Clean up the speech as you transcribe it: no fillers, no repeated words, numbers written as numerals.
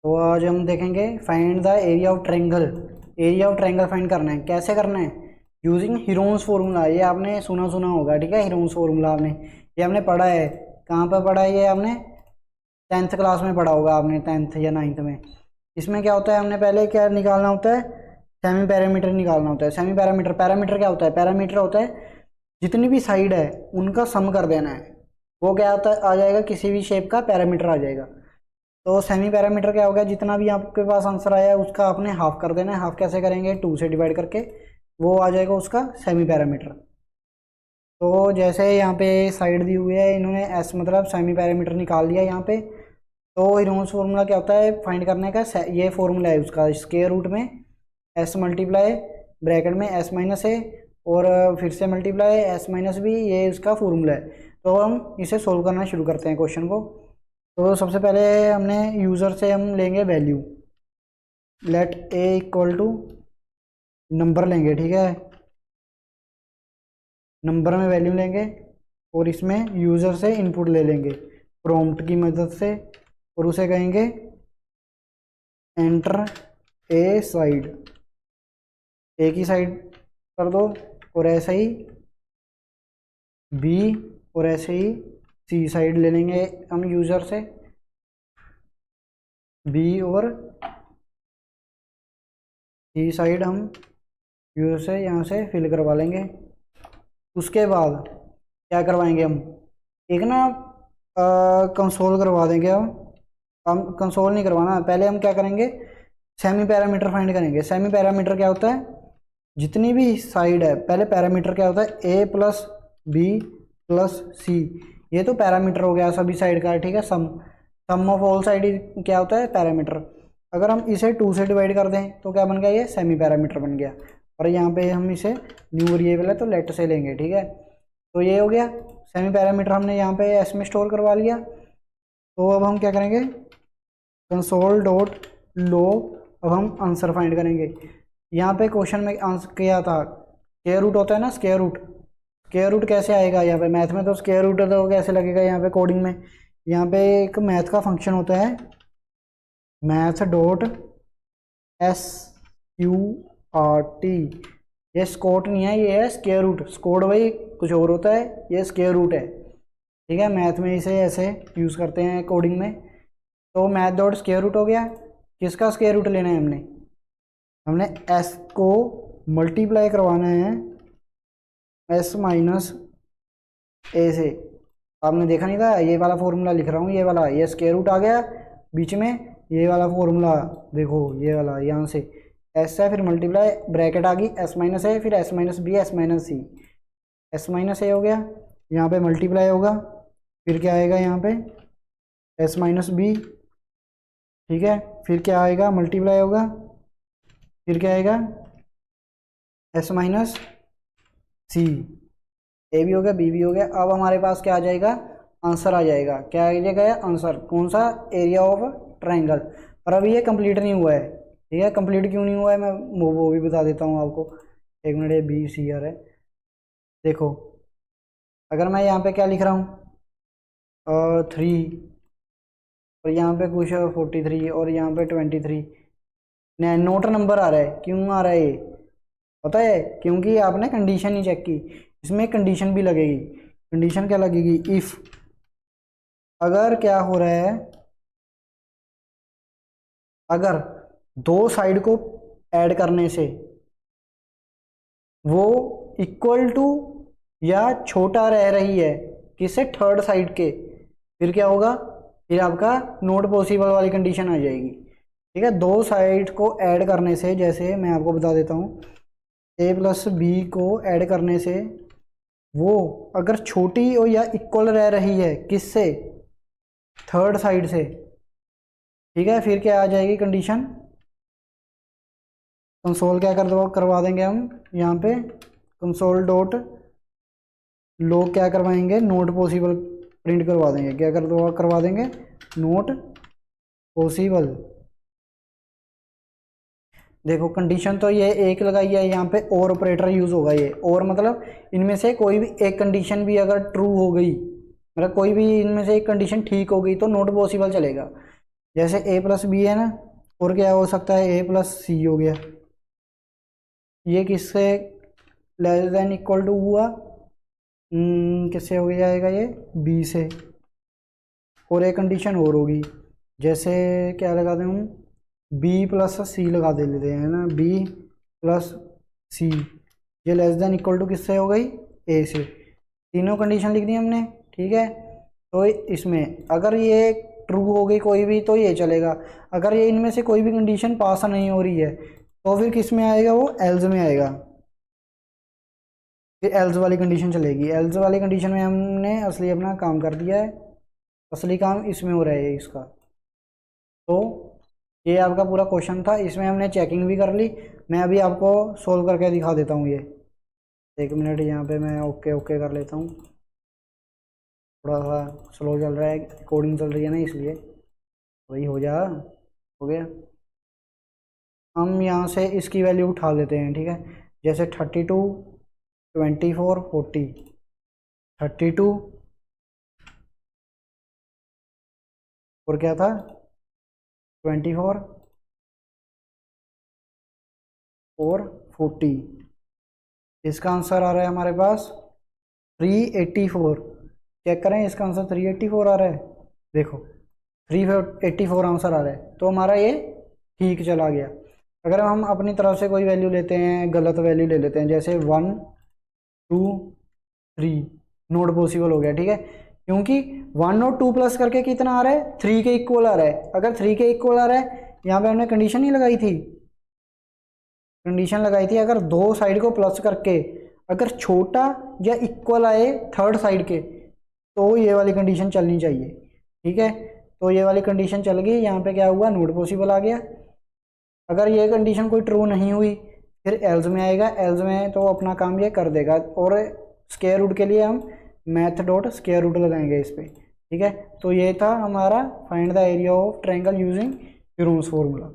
तो आज हम देखेंगे find the area of triangle. Area of triangle find करना है। कैसे करना है? Using Heron's formula. ये आपने सुना होगा, ठीक है। हीरोन्स फार्मूला आपने ये हमने पढ़ा है। कहाँ पर पढ़ा है ये? आपने 10th क्लास में पढ़ा होगा, आपने 10th या 9th में। इसमें क्या होता है, हमने पहले क्या निकालना होता है? सेमी पैरामीटर निकालना होता है। सेमी पैरामीटर, पैरामीटर क्या होता है? पैरामीटर होता है जितनी भी साइड है उनका सम कर देना है। वो क्या होता है? आ जाएगा, किसी भी शेप का पैरामीटर आ जाएगा। तो सेमी पैरामीटर क्या हो गया? जितना भी आपके पास आंसर आया है उसका आपने हाफ कर देना है। हाफ कैसे करेंगे? 2 से डिवाइड करके, वो आ जाएगा उसका सेमी पैरामीटर। तो जैसे यहाँ पे साइड दी हुई है, इन्होंने एस मतलब सेमी पैरामीटर निकाल लिया यहाँ पे। तो हीरोन्स फार्मूला क्या होता है फाइंड करने का? ये फार्मूला है उसका, स्क्वायर रूट में एस मल्टीप्लाई ब्रैकेट में एस माइनस ए, और फिर से मल्टीप्लाई एस माइनस बी, ये उसका फार्मूला है। तो हम इसे सोल्व करना शुरू करते हैं क्वेश्चन को। तो सबसे पहले हमने यूज़र से हम लेंगे value. Let a equal to number लेंगे, ठीक है। नंबर में वैल्यू लेंगे और इसमें यूज़र से इनपुट ले लेंगे प्रॉम्प्ट की मदद से, और उसे कहेंगे एंटर ए साइड। ए की साइड कर दो, और ऐसे ही बी, और ऐसे ही सी साइड ले लेंगे हम यूज़र से। बी और सी साइड हम यूज़र से यहाँ से फिल करवा लेंगे। उसके बाद क्या करवाएंगे एक ना कंसोल करवा देंगे। हम कंसोल नहीं करवाना, पहले हम क्या करेंगे? सेमी पैरामीटर फाइंड करेंगे। सेमी पैरामीटर क्या होता है? जितनी भी साइड है, पहले पैरामीटर क्या होता है? ए प्लस बी प्लस सी। ये तो पैरामीटर हो गया सभी साइड का, ठीक है। सम ऑफ ऑल साइड क्या होता है? पैरामीटर। अगर हम इसे 2 से डिवाइड कर दें तो क्या बन गया? ये सेमी पैरामीटर बन गया। और यहाँ पे हम इसे न्यू वेरिएबल है तो लेट से लेंगे, ठीक है। तो ये हो गया सेमी पैरामीटर, हमने यहाँ पे एस में स्टोर करवा लिया। तो अब हम क्या करेंगे? कंसोल डॉट लो। अब हम आंसर फाइंड करेंगे। यहाँ पे क्वेश्चन में आंसर क्या था? स्क्वायर रूट होता है ना, स्क्वायर रूट। स्क्वायर रूट कैसे आएगा? यहाँ पे मैथ में तो स्क्वायर रूट है, तो कैसे लगेगा यहाँ पे कोडिंग में? यहाँ पे एक मैथ का फंक्शन होता है, math dot S Q R T. ये स्कोट नहीं है, ये है स्क्वायर रूट। स्कोट भाई कुछ और होता है, ये स्क्वायर रूट है, ठीक है। मैथ में इसे ऐसे यूज़ करते हैं कोडिंग में। तो मैथ डॉट स्क्वायर रूट हो गया। किसका स्क्वायर रूट लेना है? हमने एस को मल्टीप्लाई करवाना है एस माइनस ए से। आपने देखा नहीं था? ये वाला फॉर्मूला लिख रहा हूँ, ये वाला, ये स्क्वायर रूट आ गया बीच में, ये वाला फॉर्मूला देखो, ये वाला यहाँ से एस है, फिर मल्टीप्लाई ब्रैकेट आ गई एस माइनस ए, फिर S minus B, S minus C. S minus A हो गया, यहाँ पे मल्टीप्लाई होगा, फिर क्या आएगा यहाँ पे? एस माइनस बी, ठीक है। फिर क्या आएगा? मल्टीप्लाई होगा, फिर क्या आएगा? एस माइनस सी। ए भी हो गया, बी भी हो गया। अब हमारे पास क्या आ जाएगा? आंसर आ जाएगा। क्या आ जाएगा? आंसर कौन सा? Area of triangle. पर अभी ये कंप्लीट नहीं हुआ है, ठीक है। कंप्लीट क्यों नहीं हुआ है मैं वो भी बता देता हूँ आपको। एक मिनट, ये बी सी आर है। देखो, अगर मैं यहाँ पे क्या लिख रहा हूँ 3, और यहाँ पे कुछ 43, और यहाँ पे 23, नोट नंबर आ रहा है। क्यों आ रहा है ये? पता है? क्योंकि आपने कंडीशन नहीं चेक की। इसमें कंडीशन भी लगेगी। कंडीशन क्या लगेगी? इफ, अगर क्या हो रहा है, अगर दो साइड को ऐड करने से वो इक्वल टू या छोटा रह रही है किससे? थर्ड साइड के, फिर क्या होगा? फिर आपका नॉट पॉसिबल वाली कंडीशन आ जाएगी, ठीक है। दो साइड को ऐड करने से, जैसे मैं आपको बता देता हूँ, ए प्लस बी को ऐड करने से वो अगर छोटी हो या इक्वल रह रही है किससे? थर्ड साइड से, ठीक है। फिर क्या आ जाएगी कंडीशन? कंसोल क्या कर दो करवा देंगे हम यहाँ पे, कंसोल डॉट लॉग क्या करवाएंगे? नोट पॉसिबल प्रिंट करवा देंगे। क्या कर दो करवा देंगे? Note possible. देखो, कंडीशन तो ये एक लगाई है, यहाँ पे और ऑपरेटर यूज होगा। ये और मतलब इनमें से कोई भी एक कंडीशन भी अगर ट्रू हो गई, मतलब कोई भी इनमें से एक कंडीशन ठीक हो गई, तो नॉट पॉसिबल चलेगा। जैसे ए प्लस बी है ना, और क्या हो सकता है, ए प्लस सी हो गया। ये किससे लेस देन इक्वल टू हुआ, किससे हो जाएगा ये, बी से। और एक कंडीशन और होगी, जैसे क्या लगा दें हम, बी प्लस सी लगा दे लेते हैं ना, बी प्लस सी, ये लेस देन इक्वल टू किससे हो गई, ए से। तीनों कंडीशन लिख दी हमने, ठीक है। तो इसमें अगर ये ट्रू हो गई कोई भी तो ये चलेगा, अगर ये इनमें से कोई भी कंडीशन पास नहीं हो रही है तो फिर किस में आएगा, वो एल्स में आएगा। फिर एल्स वाली कंडीशन चलेगी। एल्स वाली कंडीशन में हमने असली अपना काम कर दिया है, असली काम इसमें हो रहा है इसका। तो ये आपका पूरा क्वेश्चन था, इसमें हमने चेकिंग भी कर ली। मैं अभी आपको सोल्व करके दिखा देता हूँ। ये 1 मिनट, यहाँ पे मैं ओके ओके कर लेता हूँ। थोड़ा सा स्लो चल रहा है, रिकॉर्डिंग चल रही है ना, इसलिए। वही हो जा, हो गया। हम यहाँ से इसकी वैल्यू उठा लेते हैं, ठीक है। जैसे 32, 24, 40, 32 और क्या था, 24 और 40। इसका आंसर आ रहा है हमारे पास 384। चेक करें, इसका आंसर 384 आ रहा है। देखो 384 आंसर आ रहा है, तो हमारा ये ठीक चला गया। अगर हम अपनी तरफ से कोई वैल्यू लेते हैं, गलत वैल्यू ले लेते हैं, जैसे 1, 2, 3, नॉट पॉसिबल हो गया, ठीक है। क्योंकि 1 और 2 प्लस करके कितना आ रहा है, 3 के इक्वल आ रहा है। अगर 3 के इक्वल आ रहा है, यहाँ पे हमने कंडीशन नहीं लगाई थी, कंडीशन लगाई थी अगर दो साइड को प्लस करके अगर छोटा या इक्वल आए थर्ड साइड के, तो ये वाली कंडीशन चलनी चाहिए, ठीक है। तो ये वाली कंडीशन चल गई, यहाँ पे क्या हुआ, नॉट पॉसिबल आ गया। अगर ये कंडीशन कोई ट्रू नहीं हुई, फिर एल्स में आएगा, एल्स में तो अपना काम ये कर देगा। और स्क्वायर रूट के लिए हम मैथ डॉट स्क्वायर रूट लगाएंगे इस पर, ठीक है। तो ये था हमारा find the area of triangle using Heron's formula.